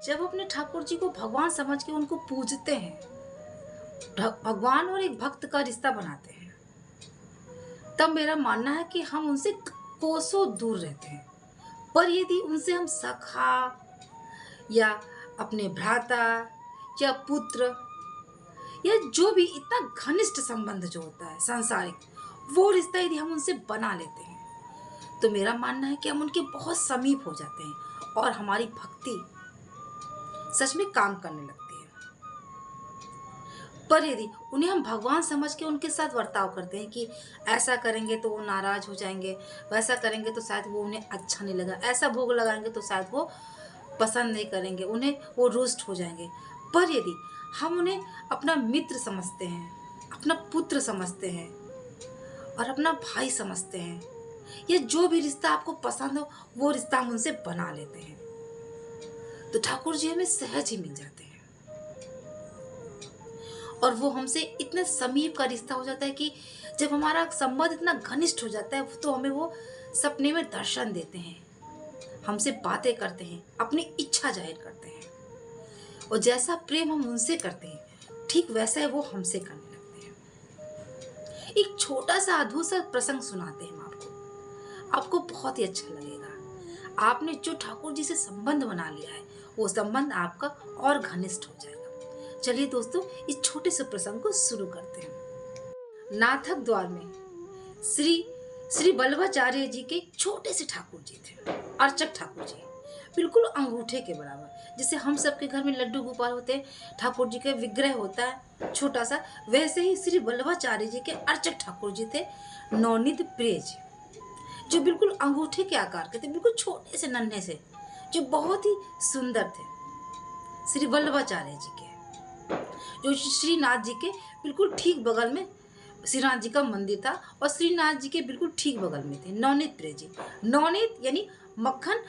जब अपने ठाकुर जी को भगवान समझ के उनको पूजते हैं, भगवान और एक भक्त का रिश्ता बनाते हैं, तब मेरा मानना है कि हम उनसे कोसों दूर रहते हैं। पर यदि उनसे हम सखा या अपने भ्राता या पुत्र या जो भी इतना घनिष्ठ संबंध जो होता है सांसारिक, वो रिश्ता यदि हम उनसे बना लेते हैं, तो मेरा मानना है कि हम उनके बहुत समीप हो जाते हैं और हमारी भक्ति सच में काम करने लगती है। पर यदि उन्हें हम भगवान समझ के उनके साथ बर्ताव करते हैं कि ऐसा करेंगे तो वो नाराज हो जाएंगे, वैसा करेंगे तो शायद वो उन्हें अच्छा नहीं लगा, ऐसा भोग लगाएंगे तो शायद वो पसंद नहीं करेंगे, उन्हें वो रुष्ट हो जाएंगे। पर यदि हम उन्हें अपना मित्र समझते हैं, अपना पुत्र समझते हैं और अपना भाई समझते हैं, या जो भी रिश्ता आपको पसंद हो वो रिश्ता हम उनसे बना लेते हैं, तो ठाकुर जी हमें सहज ही मिल जाते हैं और वो हमसे इतने समीप का रिश्ता हो जाता है कि जब हमारा संबंध इतना घनिष्ठ हो जाता है तो हमें वो सपने में दर्शन देते हैं, हमसे बातें करते हैं, अपनी इच्छा जाहिर करते हैं, और जैसा प्रेम हम उनसे करते हैं ठीक वैसा ही वो हमसे करने लगते हैं। एक छोटा सा अद्भुत सा प्रसंग सुनाते हैं हम आपको बहुत ही अच्छा लगेगा। आपने जो ठाकुर जी से संबंध बना लिया है वो संबंध आपका और घनिष्ठ हो जाएगा। चलिए दोस्तों, इस छोटे से प्रसंग को शुरू करते हैं। नाथक द्वार में श्री श्री वल्लभाचार्य जी के छोटे से ठाकुर जी थे, अर्चक ठाकुर जी, बिल्कुल अंगूठे के बराबर। जैसे हम सबके घर में लड्डू गोपाल होते हैं, ठाकुर जी का विग्रह होता है छोटा सा, वैसे ही श्री वल्लभाचार्य जी के अर्चक ठाकुर जी थे, नवनीत प्रिय जी, जो बिल्कुल अंगूठे के आकार के थे, बिल्कुल छोटे से नन्हे से, जो बहुत ही सुंदर थे। श्री वल्लभाचार्य जी के, जो श्रीनाथ जी के बिल्कुल ठीक बगल में श्रीनाथ जी का मंदिर था, और श्रीनाथ जी के बिल्कुल ठीक बगल में थे नवनीत प्रिय जी। नवनीत यानी मक्खन,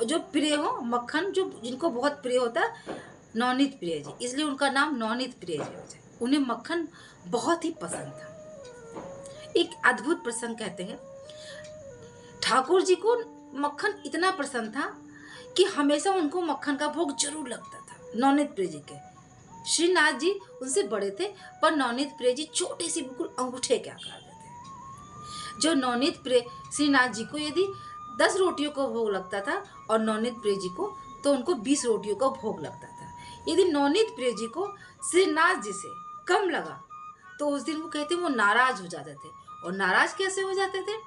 जो प्रिय हो, मक्खन जो जिनको बहुत प्रिय होता है, नवनीत प्रिय जी, इसलिए उनका नाम नवनीत प्रिय जी हो जाए। उन्हें मक्खन बहुत ही पसंद था। एक अद्भुत प्रसंग कहते हैं, ठाकुर जी को मक्खन इतना पसंद था कि हमेशा उनको मक्खन का भोग जरूर लगता था। नवनीत प्रिय जी के, श्रीनाथ जी उनसे बड़े थे, पर नवनीत प्रिय जी छोटे से बिल्कुल अंगूठे के आकार के थे। जो नवनीत प्रिय श्रीनाथ जी को यदि 10 रोटियों का भोग लगता था और नवनीत प्रिय जी को तो उनको 20 रोटियों का भोग लगता था। यदि नवनीत प्रिय जी को श्रीनाथ जी से कम लगा तो उस दिन वो कहते वो नाराज हो जाते थे। और नाराज कैसे हो जाते थे?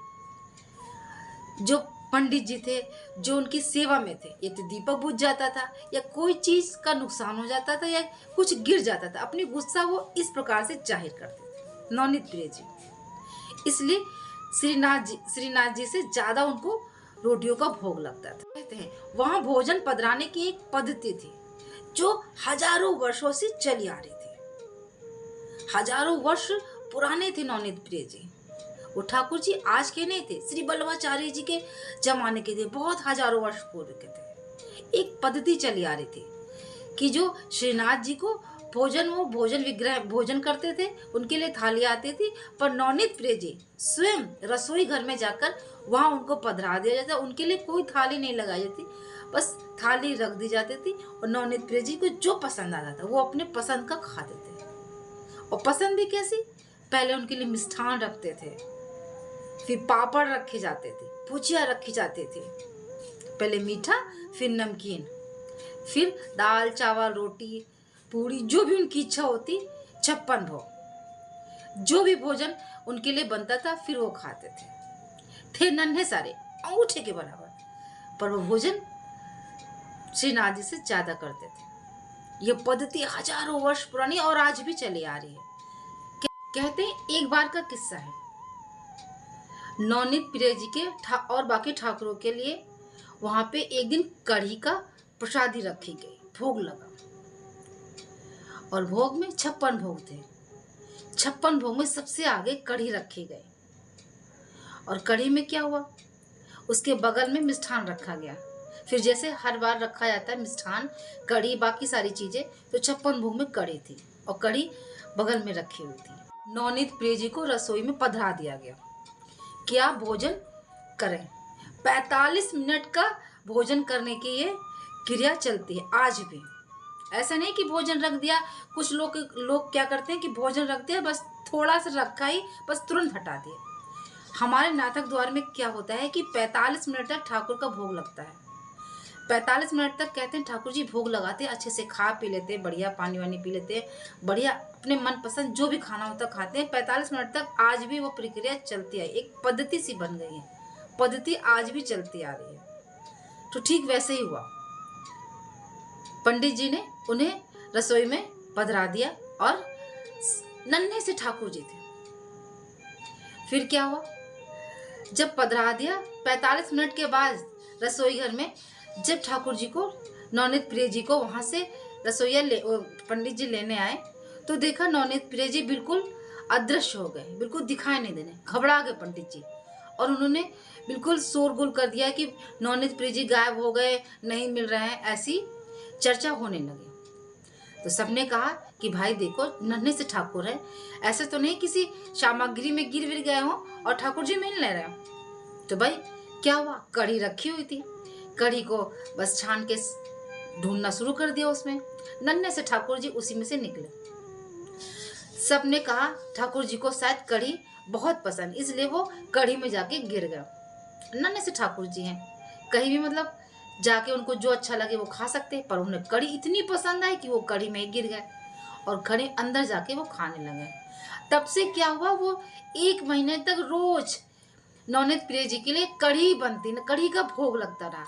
जो पंडित जी थे, जो उनकी सेवा में थे, या तो दीपक बुझ जाता था, या कोई चीज का नुकसान हो जाता था, या कुछ गिर जाता था, अपनी गुस्सा वो इस प्रकार से जाहिर करते थे नवनीत प्रिय जी। इसलिए श्रीनाथ जी से ज्यादा उनको रोटियों का भोग लगता था। कहते हैं वहां भोजन पधराने की एक पद्धति थी जो हजारों वर्षों से चली आ रही थी। हजारों वर्ष पुराने थे नवनीत प्रिय जी। वो ठाकुर जी आज के नहीं थे, श्री वल्लभाचार्य जी के जमाने के थे, बहुत हजारों वर्ष पूर्व के थे। एक पद्धति चली आ रही थी कि जो श्रीनाथ जी को भोजन विग्रह भोजन करते थे, उनके लिए थाली आती थी, पर नवनीत प्रिय जी स्वयं रसोई घर में जाकर वहां उनको पधरा दिया जाता, उनके लिए कोई थाली नहीं लगाई जाती, बस थाली रख दी जाती थी, और नवनीत प्रिय जी को जो पसंद आता था वो अपने पसंद का खाते थे। और पसंद भी कैसी? पहले उनके लिए मिष्ठान रखते थे, फिर पापड़ रखे जाते थे, भुजिया रखी जाती थी, पहले मीठा फिर नमकीन, फिर दाल चावल रोटी पूरी, जो भी उनकी इच्छा होती, 56 भोग, जो भी भोजन उनके लिए बनता था फिर वो खाते थे नन्हे सारे अंगूठे के बराबर, पर वो भोजन श्रीनाथ जी से ज्यादा करते थे। ये पद्धति हजारों वर्ष पुरानी और आज भी चली आ रही है। कहते हैं एक बार का किस्सा है, नवनीत प्रिय जी के और बाकी ठाकुरों के लिए वहां पे एक दिन कढ़ी का प्रसादी रखी गई, भोग लगा, और भोग में 56 भोग थे। 56 भोग में सबसे आगे कढ़ी रखी गई, और कढ़ी में क्या हुआ, उसके बगल में मिष्ठान रखा गया। फिर जैसे हर बार रखा जाता है मिष्ठान, कढ़ी, बाकी सारी चीजें, तो 56 भोग में कढ़ी थी और कढ़ी बगल में रखी हुई थी। नवनीत प्रिय जी को रसोई में पधरा दिया गया कि आप भोजन करें। 45 मिनट का भोजन करने के लिए क्रिया चलती है आज भी। ऐसा नहीं कि भोजन रख दिया, कुछ लोग क्या करते हैं कि भोजन रख दिया, बस थोड़ा सा रखा ही, बस तुरंत हटा दिया। हमारे नाटक द्वार में क्या होता है कि 45 मिनट तक ठाकुर का भोग लगता है। 45 मिनट तक कहते हैं ठाकुर जी भोग लगाते हैं, अच्छे से खा पी लेते हैं, बढ़िया पानी वानी पी लेते हैं, बढ़िया अपने मनपसंद जो भी खाना होता है खाते हैं। 45 मिनट तक आज भी वो प्रक्रिया चलती है, एक पद्धति सी बन गई है, पद्धति आज भी चलती आ रही है। तो ठीक वैसे ही हुआ, पंडित जी ने उन्हें रसोई में पधरा दिया और नन्हे से ठाकुर जी थे। फिर क्या हुआ, जब पधरा दिया 45 मिनट के बाद रसोई घर में जब ठाकुर जी को, नवनीत प्रिय जी को वहां से रसोईया पंडित जी लेने आए, तो देखा नवनीत प्रिय जी बिल्कुल अदृश्य हो गए, बिल्कुल दिखाई नहीं देने, घबरा गए पंडित जी। और उन्होंने बिल्कुल शोरगुल कर दिया कि नवनीत प्रिय जी गायब हो गए, नहीं मिल रहे हैं, ऐसी चर्चा होने लगी। तो सबने कहा कि भाई देखो नन्हे से ठाकुर है, ऐसे तो नहीं किसी सामग्री में गिर विर गए हो और ठाकुर जी मिल नहीं रहे। तो भाई क्या हुआ, कढ़ी रखी हुई थी, कढ़ी को बस छान के ढूंढना शुरू कर दिया, उसमें नन्हे से ठाकुर जी उसी में से निकले। सबने कहा ठाकुर जी को शायद कढ़ी बहुत पसंद, इसलिए वो कढ़ी में जाके गिर गए। नन्हे से ठाकुर जी हैं, कहीं भी मतलब जाके उनको जो अच्छा लगे वो खा सकते हैं, पर उन्हें कढ़ी इतनी पसंद आई कि वो कढ़ी में गिर गए और कढ़ी अंदर जाके वो खाने लगे। तब से क्या हुआ, वो 1 महीने तक रोज नवनीत प्रिय जी के लिए कढ़ी बनती, कढ़ी का भोग लगता रहा,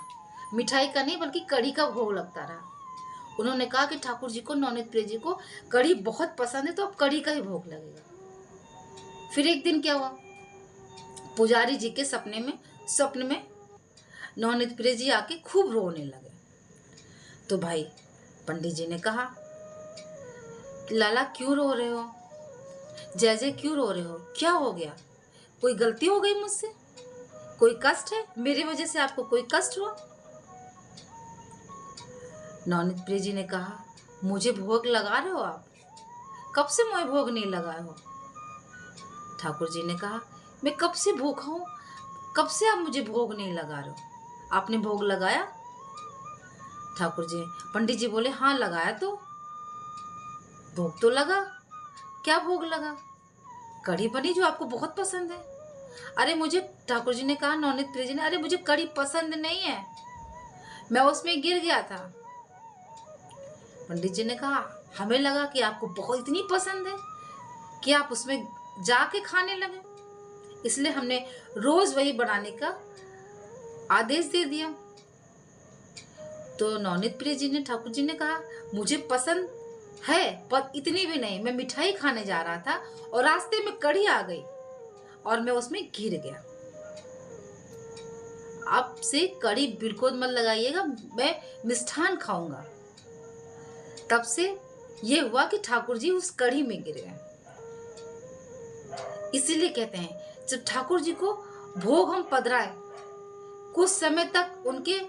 मिठाई का नहीं बल्कि कढ़ी का भोग लगता रहा। उन्होंने कहा कि ठाकुर जी को, नवनीत प्रिय जी को कढ़ी बहुत पसंद है, तो अब कढ़ी का ही भोग लगेगा। फिर एक दिन क्या हुआ, पुजारी जी के स्वप्न में नवनीत प्रिय जी आके खूब रोने लगे। तो भाई पंडित जी ने कहा, लाला क्यों रो रहे हो, जय जय क्यों रो रहे हो, क्या हो गया, कोई गलती हो गई मुझसे, कोई कष्ट है, मेरी वजह से आपको कोई कष्ट हुआ। नवनीत प्रिय जी ने कहा, मुझे भोग लगा रहे हो आप, कब से मुझे भोग नहीं लगाए हो। ठाकुर जी ने कहा, मैं कब से भूखा हूं, कब से आप मुझे भोग नहीं लगा रहे हो, आपने भोग लगाया। ठाकुर जी, पंडित जी बोले, हाँ लगाया, तो भोग तो लगा। क्या भोग लगा, कढ़ी बनी जो आपको बहुत पसंद है। अरे मुझे, ठाकुर जी ने कहा, नवनीत प्रिय जी ने, अरे मुझे कढ़ी पसंद नहीं है, मैं उसमें गिर गया था। पंडित जी ने कहा, हमें लगा कि आपको बहुत इतनी पसंद है कि आप उसमें जाके खाने लगे, इसलिए हमने रोज वही बनाने का आदेश दे दिया। तो नवनीत प्रिय जी ने, ठाकुर जी ने कहा, मुझे पसंद है पर इतनी भी नहीं, मैं मिठाई खाने जा रहा था और रास्ते में कढ़ी आ गई और मैं उसमें गिर गया। अब से कढ़ी बिल्कुल मत लगाइएगा, मैं मिष्ठान खाऊंगा। तब से ये हुआ कि ठाकुर जी उस कढ़ी में गिर गए। इसीलिए कहते हैं जब ठाकुर जी को भोग हम पधराए, कुछ समय तक उनके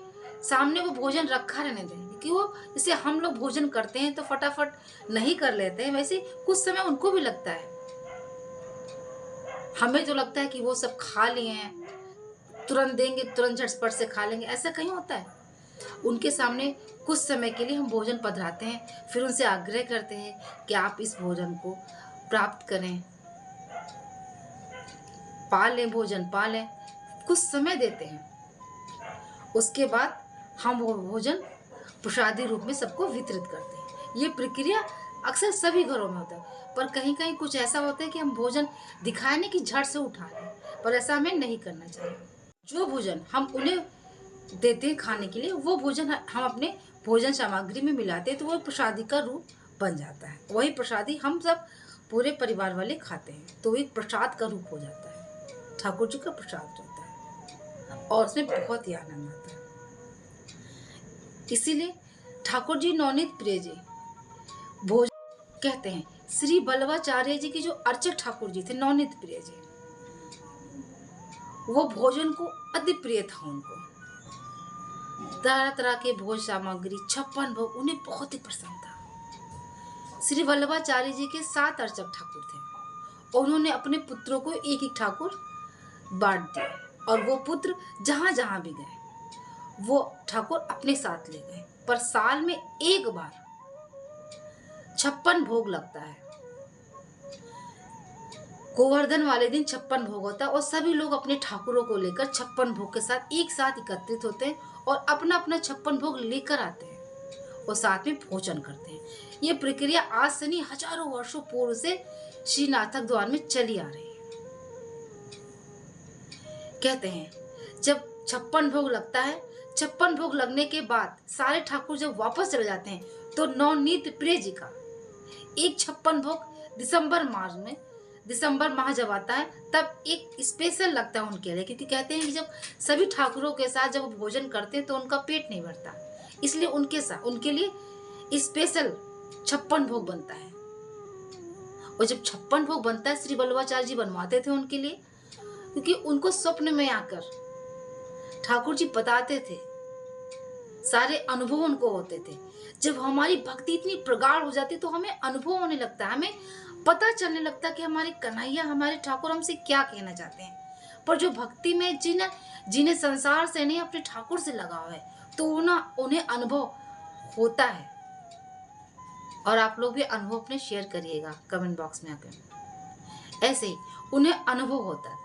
सामने वो भोजन रखा रहने दें, क्योंकि वो जैसे हम लोग भोजन करते हैं तो फटाफट नहीं कर लेते हैं, वैसे कुछ समय उनको भी लगता है। हमें तो लगता है कि वो सब खा लिए हैं, तुरंत देंगे, तुरंत झटपट से खा लेंगे, ऐसा कहीं होता है। उनके सामने कुछ समय के लिए हम भोजन पधराते हैं, फिर उनसे आग्रह करते हैं कि आप इस भोजन को प्राप्त करें, पा लें, भोजन पा लें, कुछ समय देते हैं। उसके बाद हम वो भोजन प्रसादी रूप में सबको वितरित करते हैं। ये प्रक्रिया अक्सर सभी घरों में होता है, पर कहीं कहीं कुछ ऐसा होता है कि हम भोजन दिखाने की झट से उठा लें, पर ऐसा हमें नहीं करना चाहिए। जो भोजन हम उन्हें देते हैं खाने के लिए, वो भोजन हम अपने भोजन सामग्री में मिलाते हैं, तो वो प्रसादी का रूप बन जाता है। वही प्रसादी हम सब पूरे परिवार वाले खाते हैं, तो एक प्रसाद का रूप हो जाता है, ठाकुर जी का प्रसाद होता है और उसमें बहुत ही आनंद आता है। इसीलिए ठाकुर जी, नवनीत प्रिय जी भोजन कहते हैं। श्री बल्लभाचार्य जी के जो अर्चक ठाकुर जी थे, नवनीत प्रिय जी, वो भोजन को अति प्रिय था उनको। तरह तरह के भोज सामग्री, 56 भोग उन्हें बहुत ही पसंद था। श्री वल्लभाचार्य जी के 7 अर्चक ठाकुर थे और उन्होंने अपने पुत्रों को एक एक ठाकुर बांट दिए और वो पुत्र जहां जहां भी गए वो ठाकुर अपने साथ ले गए। पर साल में एक बार 56 भोग लगता है। गोवर्धन वाले दिन 56 भोग होता है और सभी लोग अपने ठाकुरों को लेकर 56 भोग के साथ एक साथ एकत्रित होते हैं और अपना अपना 56 भोग लेकर आते हैं और साथ में भोजन करते हैं। ये प्रक्रिया आज से नहीं, हजारों वर्षों पूर्व से श्रीनाथक द्वार में चली आ रही है। कहते हैं जब 56 भोग लगता है, 56 भोग लगने के बाद सारे ठाकुर जब वापस चले जाते हैं तो नवनीत प्रिय जी का एक 56 भोग दिसंबर माह जब आता है तब एक स्पेशल लगता है उनके लिए, क्योंकि कहते हैं कि जब सभी ठाकुरों के साथ जब वो भोजन करते हैं तो उनका पेट नहीं भरता, इसलिए उनके लिए स्पेशल 56 भोग बनता है। और जब 56 भोग बनता है, श्री वल्लभाचार्य जी बनवाते थे उनके लिए, क्योंकि उनको स्वप्न में आकर ठाकुर जी बताते थे, सारे अनुभव उनको होते थे। जब हमारी भक्ति इतनी प्रगाढ़ हो जाती तो हमें अनुभव होने लगता है, हमें पता चलने लगता कि हमारे कन्हैया, हमारे ठाकुर हमसे क्या कहना चाहते हैं। पर जो भक्ति में जिन्हें संसार से नहीं अपने ठाकुर से लगाव है तो उन्हें अनुभव होता है। और आप लोग भी अनुभव अपने शेयर करिएगा कमेंट बॉक्स में आकर। ऐसे ही उन्हें अनुभव होता है,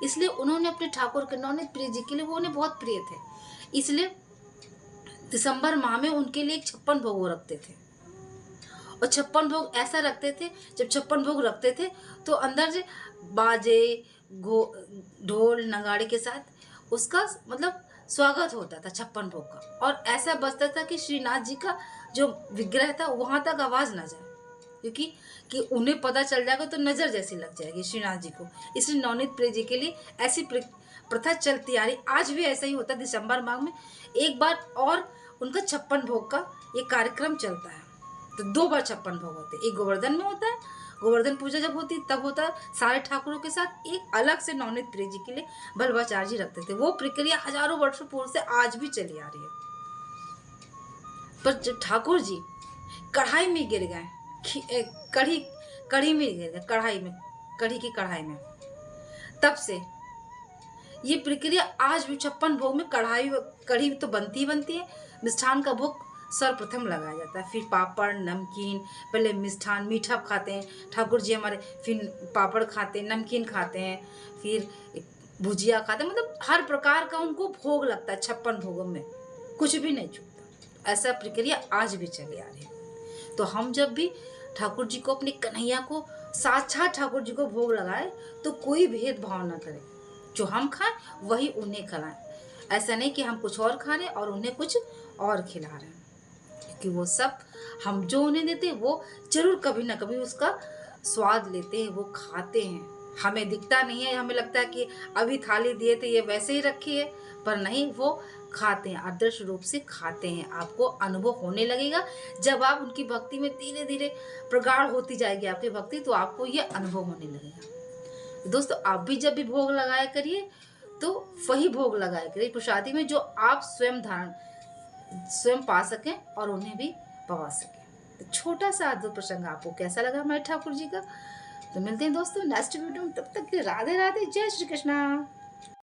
इसलिए उन्होंने अपने ठाकुर के नवनीत प्रिय जी के लिए, वो उन्हें बहुत प्रिय थे, इसलिए दिसंबर माह में उनके लिए 56 भोग रखते थे। और 56 भोग ऐसा रखते थे, जब 56 भोग रखते थे तो अंदर से बाजे ढोल नगाड़े के साथ उसका मतलब स्वागत होता था 56 भोग का। और ऐसा बजता था कि श्रीनाथ जी का जो विग्रह था वहां तक आवाज ना जाए, क्योंकि कि उन्हें पता चल जाएगा तो नजर जैसी लग जाएगी श्रीनाथ जी को। इसलिए नवनीत प्रिय जी के लिए ऐसी प्रथा चलती आ रही, आज भी ऐसा ही होता है। दिसंबर माह में एक बार और उनका 56 भोग का ये कार्यक्रम चलता है। तो 2 बार 56 भोग होते हैं, एक गोवर्धन में होता है, गोवर्धन पूजा जब होती तब होता है सारे ठाकुरों के साथ, एक अलग से नवनीत प्रिय जी के लिए वल्लभाचार्य जी रखते थे। वो प्रक्रिया हजारों वर्षों पूर्व से आज भी चली आ रही है। पर जब ठाकुर जी कढ़ाई में गिर गए, कढ़ी में गिर गए, कढ़ी की कढ़ाई में, तब से ये प्रक्रिया आज भी 56 भोग में कढ़ी तो बनती है। मिष्ठान का भोग सर्वप्रथम लगाया जाता है, फिर पापड़, नमकीन, पहले मिष्ठान मीठा खाते हैं ठाकुर जी हमारे, फिर पापड़ खाते हैं, नमकीन खाते हैं, फिर भुजिया खाते हैं, मतलब हर प्रकार का उनको भोग लगता है। 56 भोगों में कुछ भी नहीं छूटता। ऐसा प्रक्रिया आज भी चली आ रही है। तो हम जब भी ठाकुर जी को, अपने कन्हैया को, साक्षात ठाकुर जी को भोग लगाए तो कोई भेदभाव ना करें, जो हम खाएं वही उन्हें खिलाएं। ऐसा नहीं कि हम कुछ और खा रहे हैं और उन्हें कुछ और खिला रहे हैं, क्योंकि वो सब हम जो उन्हें देते हैं वो जरूर कभी ना कभी उसका स्वाद लेते हैं, वो खाते हैं। हमें दिखता नहीं है, हमें लगता है कि अभी थाली दिए थे ये वैसे ही रखी है, पर नहीं, वो खाते हैं, आदर्श रूप से खाते हैं। आपको अनुभव होने लगेगा जब आप उनकी भक्ति में धीरे धीरे प्रगाढ़ होती जाएगी आपकी भक्ति, तो आपको ये अनुभव होने लगेगा। दोस्तों, आप भी जब भी भोग लगाया करिए तो वही भोग लगाया करिए प्रसादी में, जो आप स्वयं पा सकें और उन्हें भी पवा सकें। तो छोटा सा अद्भुत प्रसंग आपको कैसा लगा हमारे ठाकुर जी का? तो मिलते हैं दोस्तों नेक्स्ट वीडियो में, तब तक के राधे राधे, जय श्री कृष्णा।